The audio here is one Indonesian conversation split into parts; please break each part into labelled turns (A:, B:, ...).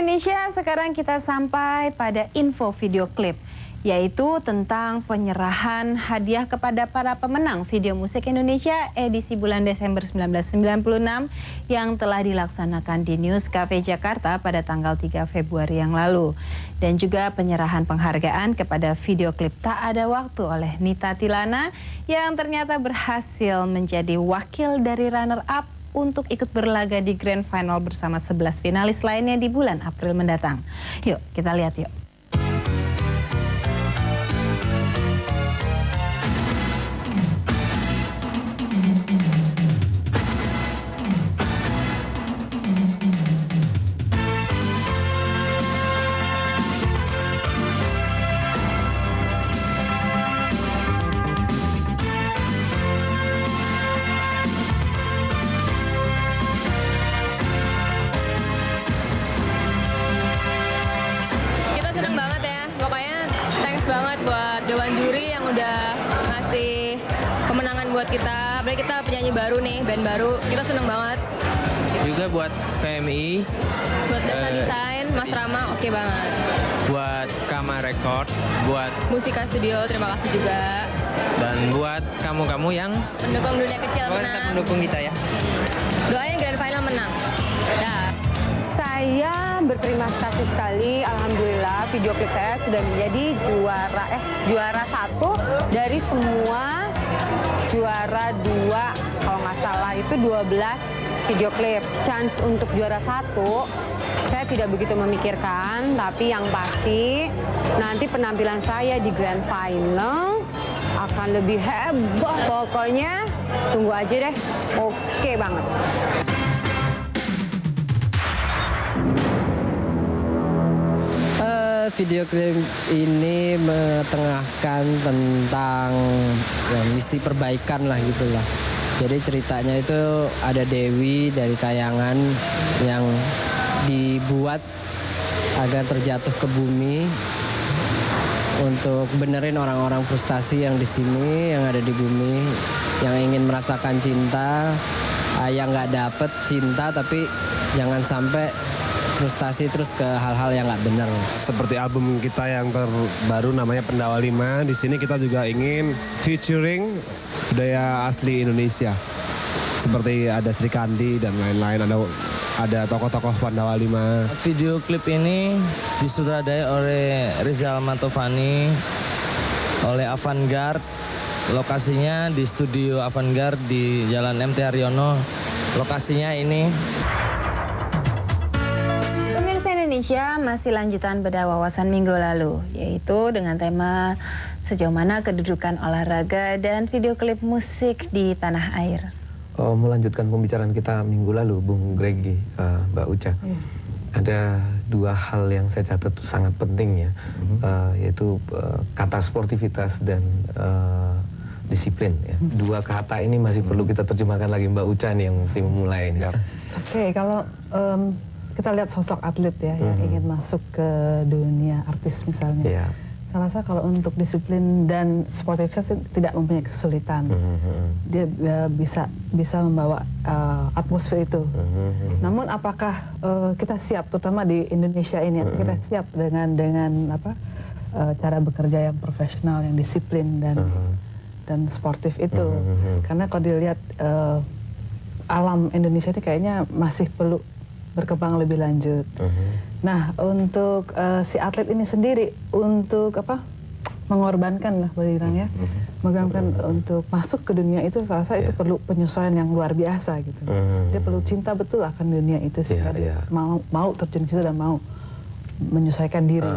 A: Indonesia, sekarang kita sampai pada info video klip, yaitu tentang penyerahan hadiah kepada para pemenang video musik Indonesia edisi bulan Desember 1996 yang telah dilaksanakan di News Cafe Jakarta pada tanggal 3 Februari yang lalu. Dan juga penyerahan penghargaan kepada video klip Tak Ada Waktu oleh Nita Tilana yang ternyata berhasil menjadi wakil dari runner-up untuk ikut berlaga di Grand Final bersama 11 finalis lainnya di bulan April mendatang. Yuk, kita lihat yuk.
B: Seneng banget ya, pokoknya thanks banget buat Dewan Juri yang udah ngasih kemenangan buat kita. Apalagi kita penyanyi baru nih, band baru, kita seneng banget.
C: Juga buat PMI,
B: Buat Desa Desain, Mas Rama, oke banget.
C: buat Kama Record, buat
B: Musika Studio, terima kasih juga.
C: dan buat kamu-kamu yang
B: Mendukung Dunia Kecil
C: tetap
B: menang.
C: mendukung kita ya.
B: Doain Grand Final menang. Dah.
D: Saya berterima kasih sekali, alhamdulillah video klip saya sudah menjadi juara satu dari semua juara dua, kalau nggak salah itu 12 video klip. Chance untuk juara satu saya tidak begitu memikirkan, tapi yang pasti nanti penampilan saya di Grand Final akan lebih hebat. Pokoknya tunggu aja deh, oke banget.
E: Video klip ini mengetengahkan tentang ya, misi perbaikan lah gitulah. Jadi ceritanya itu ada Dewi dari Kayangan yang dibuat agar terjatuh ke bumi untuk benerin orang-orang frustasi yang di sini, yang ada di bumi, yang ingin merasakan cinta, yang nggak dapet cinta tapi jangan sampai frustasi terus ke hal-hal yang nggak benar.
F: Seperti album kita yang terbaru namanya Pendawa 5, di sini kita juga ingin featuring budaya asli Indonesia. Seperti ada Sri Kandi dan lain-lain, ada tokoh-tokoh Pandawa 5.
C: Video klip ini disutradai oleh Rizal Mantovani, oleh Avantgarde. Lokasinya di studio Avantgarde di Jalan MT Haryono. Lokasinya ini.
A: Indonesia masih lanjutan bedah wawasan minggu lalu, yaitu dengan tema sejauh mana kedudukan olahraga dan video klip musik di tanah air.
G: Melanjutkan pembicaraan kita minggu lalu, Bung Gregi, Mbak Uca. Ada dua hal yang saya catat sangat penting ya, yaitu kata sportivitas dan disiplin. Ya. Dua kata ini masih perlu kita terjemahkan lagi, Mbak Uca nih yang mesti memulai.
H: Oke, kalau kita lihat sosok atlet ya yang ingin masuk ke dunia artis misalnya. Saya rasa kalau untuk disiplin dan sportivitas tidak mempunyai kesulitan. Dia bisa membawa atmosfer itu. Namun apakah kita siap, terutama di Indonesia ini, kita siap dengan cara bekerja yang profesional, yang disiplin dan sportif itu? Karena kalau dilihat alam Indonesia ini kayaknya masih perlu berkembang lebih lanjut. Nah, untuk si atlet ini sendiri untuk mengorbankan lah ya, mengorbankan untuk masuk ke dunia itu, saya rasa itu perlu penyesuaian yang luar biasa gitu. Dia perlu cinta betul akan dunia itu sehingga dia mau terjun ke situ dan mau menyesuaikan diri.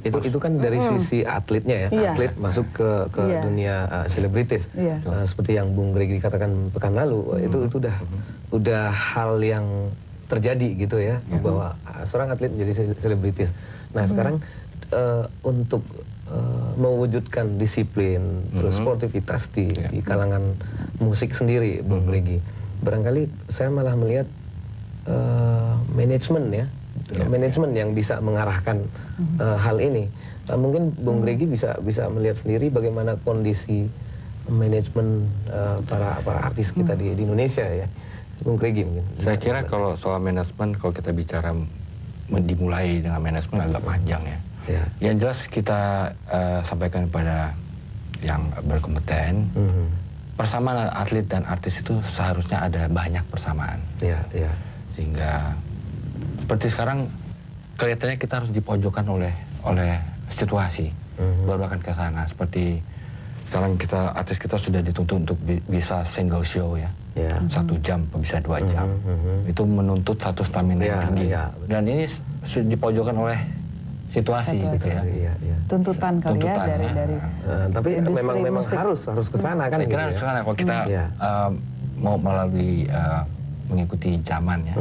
G: Itu kan dari sisi atletnya ya, atlet masuk ke dunia selebritis. Seperti yang Bung Gregi katakan pekan lalu, itu udah hal yang terjadi gitu ya, bahwa seorang atlet menjadi selebritis. Nah sekarang untuk mewujudkan disiplin, terus sportivitas di kalangan musik sendiri, Bung Gregi, barangkali saya malah melihat manajemen ya, manajemen yang bisa mengarahkan hal ini. Mungkin Bung Gregi bisa melihat sendiri bagaimana kondisi manajemen para artis kita di Indonesia ya. Bung Gregi mungkin.
I: Saya kira kalau soal manajemen, kalau kita bicara dimulai dengan manajemen agak panjang ya. Yang jelas kita sampaikan kepada yang berkompeten, persamaan atlet dan artis itu seharusnya ada banyak persamaan. Sehingga seperti sekarang kelihatannya kita harus dipojokkan oleh situasi, baru akan ke sana. Seperti sekarang artis kita sudah dituntut untuk bisa single show ya. 1 jam, bisa 2 jam. Itu menuntut satu stamina yang tinggi. Dan ini sudah dipojokkan oleh situasi gitu ya.
H: Tuntutan kali ya dari
G: tapi memang harus ke sana kan.
I: Saya kira harus ke sana kalau kita mau melalui mengikuti zaman ya.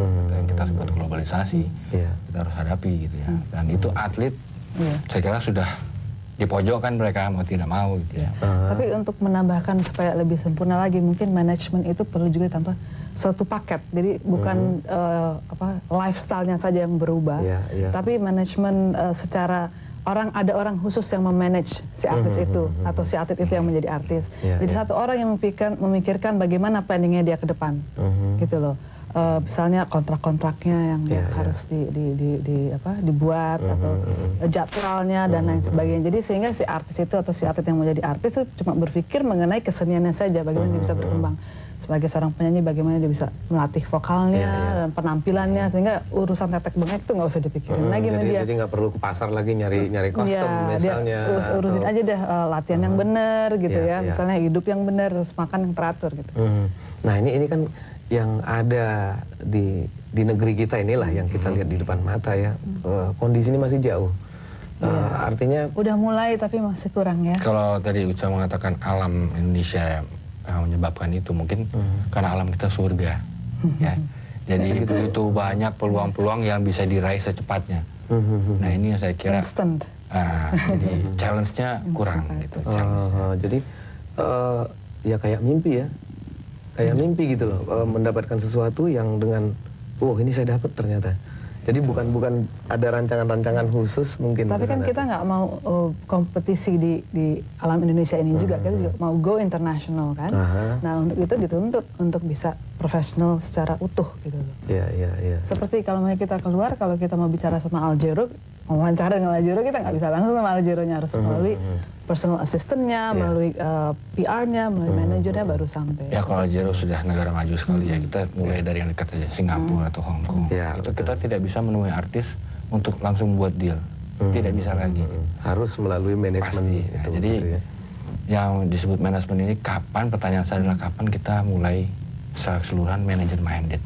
I: Kita sebut globalisasi. Kita harus hadapi gitu ya. Dan itu atlet saya kira sudah dipojokkan mereka mau tidak mau gitu ya.
H: Tapi untuk menambahkan supaya lebih sempurna lagi, mungkin manajemen itu perlu juga tambah satu paket. Jadi bukan lifestyle-nya saja yang berubah, tapi manajemen secara ada orang khusus yang memanage si artis itu atau si atlet itu yang menjadi artis. Jadi satu orang yang memikirkan bagaimana planningnya dia ke depan, gitu loh. Misalnya kontrak-kontraknya yang harus dibuat atau jadwalnya dan lain sebagainya. Jadi sehingga si artis itu atau si atlet yang mau jadi artis itu cuma berpikir mengenai keseniannya saja, bagaimana dia bisa berkembang sebagai seorang penyanyi, bagaimana dia bisa melatih vokalnya dan penampilannya, sehingga urusan tetek bengek itu nggak usah dipikirin lagi sama dia.
G: Jadi nggak perlu ke pasar lagi nyari kostum misalnya.
H: Dia urusin aja deh latihan yang benar gitu ya, misalnya hidup yang benar, terus makan yang teratur gitu.
G: Nah ini kan yang ada di negeri kita inilah yang kita lihat di depan mata ya. Kondisi ini masih jauh. Artinya
H: udah mulai tapi masih kurang ya.
I: Kalau tadi Uca mengatakan alam Indonesia yang menyebabkan itu, mungkin karena alam kita surga ya. Jadi itu banyak peluang-peluang yang bisa diraih secepatnya. Nah ini yang saya kira jadi challenge-nya kurang gitu.
G: Jadi ya kayak mimpi ya. Kayak mimpi gitu loh, mendapatkan sesuatu yang dengan, ini saya dapat ternyata. Jadi bukan ada rancangan-rancangan khusus mungkin.
H: Tapi kan kita nggak mau kompetisi di alam Indonesia ini juga, kita juga mau go international kan. Nah untuk itu dituntut untuk bisa profesional secara utuh gitu loh. Seperti kalau mau kita keluar, kalau kita mau bicara sama Al Jarreau, mau wawancara dengan Al Jarreau, kita nggak bisa langsung sama Al Jarreau-nya, harus melalui personal assistant-nya, melalui PR-nya, melalui manajernya baru sampai.
I: Ya kalau Al Jarreau sudah negara maju sekali ya, kita mulai dari yang dekat aja, Singapura atau Hong Kong. Itu kita tidak bisa menemui artis untuk langsung buat deal, tidak bisa lagi.
G: Harus melalui manajemen.
I: Nah, jadi yang disebut manajemen ini pertanyaan saya adalah kapan kita mulai secara keseluruhan manajer minded.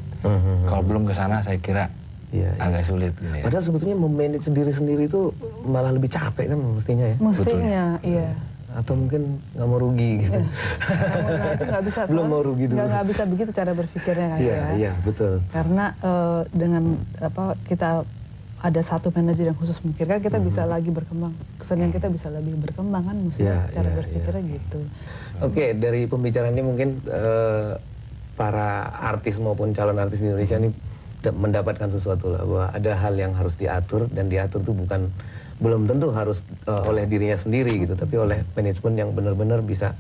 I: Kalau belum ke sana saya kira agak sulit gitu ya.
G: Padahal sebetulnya memanage sendiri-sendiri itu malah lebih capek kan mestinya ya.
H: Mestinya, iya.
G: Atau mungkin nggak mau rugi gitu.
H: Nah, itu nggak bisa.
G: Belum mau rugi dulu.
H: Nggak bisa begitu cara berpikirnya kan ya.
G: Iya betul.
H: Karena dengan kita ada satu manajer yang khusus memikirkan, kita bisa lagi berkembang. Kesenian kita bisa lebih berkembang kan, mestinya cara berpikirnya gitu.
G: Oke, dari pembicaraan ini mungkin para artis maupun calon artis di Indonesia ini mendapatkan sesuatu lah, bahwa ada hal yang harus diatur, dan diatur itu belum tentu harus oleh dirinya sendiri gitu, tapi oleh manajemen yang benar-benar bisa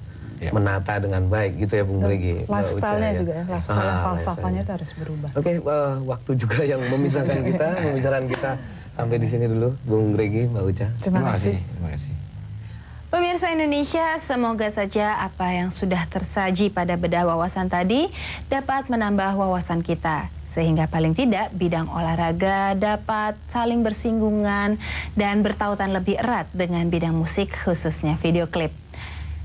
G: menata dengan baik gitu ya Bung Regi.
H: Lifestyle-nya juga ya, lifestyle falsafahnya itu harus berubah.
G: Oke, waktu juga yang memisahkan kita, pembicaraan kita sampai di sini dulu, Bung Regi, Mbak Uca.
H: Terima kasih.
I: Terima kasih.
A: Pemirsa Indonesia, semoga saja apa yang sudah tersaji pada bedah wawasan tadi dapat menambah wawasan kita, sehingga paling tidak bidang olahraga dapat saling bersinggungan dan bertautan lebih erat dengan bidang musik, khususnya video klip.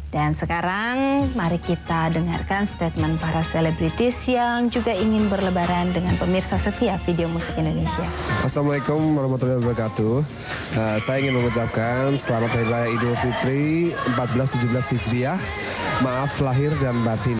A: Dan sekarang mari kita dengarkan statement para selebritis yang juga ingin berlebaran dengan pemirsa setia video musik Indonesia.
F: Assalamualaikum warahmatullahi wabarakatuh. Saya ingin mengucapkan selamat Hari Raya Idul Fitri 1417 Hijriah. Maaf lahir dan batin.